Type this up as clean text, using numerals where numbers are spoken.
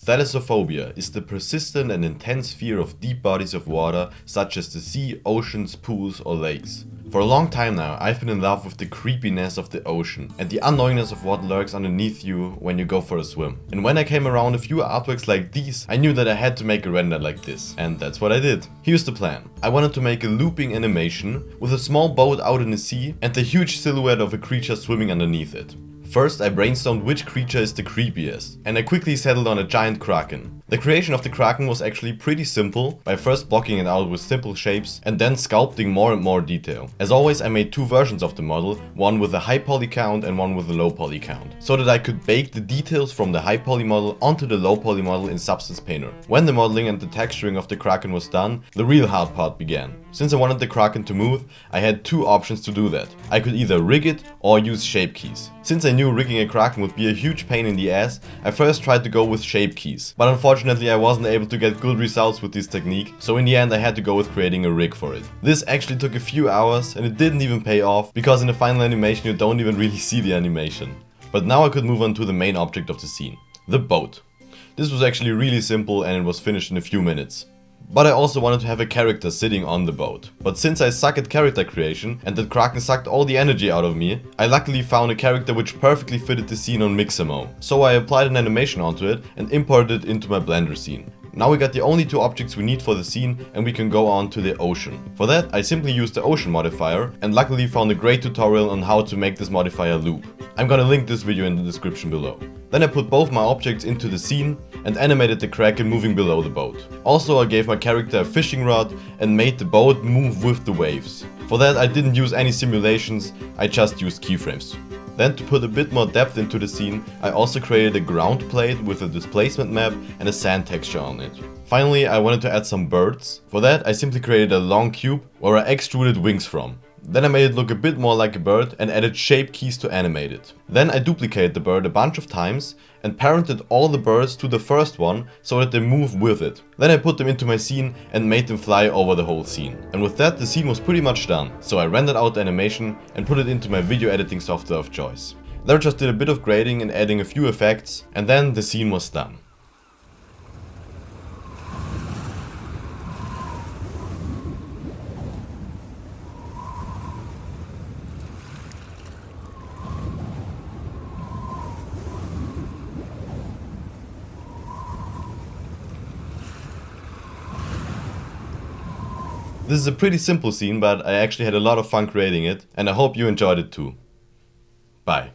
Thalassophobia is the persistent and intense fear of deep bodies of water such as the sea, oceans, pools or lakes. For a long time now, I've been in love with the creepiness of the ocean and the unknowingness of what lurks underneath you when you go for a swim. And when I came around a few artworks like these, I knew that I had to make a render like this. And that's what I did. Here's the plan. I wanted to make a looping animation with a small boat out in the sea and the huge silhouette of a creature swimming underneath it. First, I brainstormed which creature is the creepiest, and I quickly settled on a giant Kraken. The creation of the Kraken was actually pretty simple, by first blocking it out with simple shapes and then sculpting more and more detail. As always, I made two versions of the model, one with a high poly count and one with a low poly count, so that I could bake the details from the high poly model onto the low poly model in Substance Painter. When the modeling and the texturing of the Kraken was done, the real hard part began. Since I wanted the Kraken to move, I had two options to do that. I could either rig it or use shape keys. Since I knew rigging a Kraken would be a huge pain in the ass, I first tried to go with shape keys. But unfortunately I wasn't able to get good results with this technique, so in the end I had to go with creating a rig for it. This actually took a few hours and it didn't even pay off, because in the final animation you don't even really see the animation. But now I could move on to the main object of the scene, the boat. This was actually really simple and it was finished in a few minutes. But I also wanted to have a character sitting on the boat. But since I suck at character creation and that Kraken sucked all the energy out of me, I luckily found a character which perfectly fitted the scene on Mixamo. So I applied an animation onto it and imported it into my Blender scene. Now we got the only two objects we need for the scene and we can go on to the ocean. For that I simply used the ocean modifier and luckily found a great tutorial on how to make this modifier loop. I'm gonna link this video in the description below. Then I put both my objects into the scene and animated the Kraken moving below the boat. Also I gave my character a fishing rod and made the boat move with the waves. For that I didn't use any simulations, I just used keyframes. Then to put a bit more depth into the scene, I also created a ground plate with a displacement map and a sand texture on it. Finally, I wanted to add some birds. For that, I simply created a long cube where I extruded wings from. Then I made it look a bit more like a bird and added shape keys to animate it. Then I duplicated the bird a bunch of times and parented all the birds to the first one so that they move with it. Then I put them into my scene and made them fly over the whole scene. And with that the scene was pretty much done. So I rendered out the animation and put it into my video editing software of choice. There I just did a bit of grading and adding a few effects and then the scene was done. This is a pretty simple scene, but I actually had a lot of fun creating it and I hope you enjoyed it too. Bye.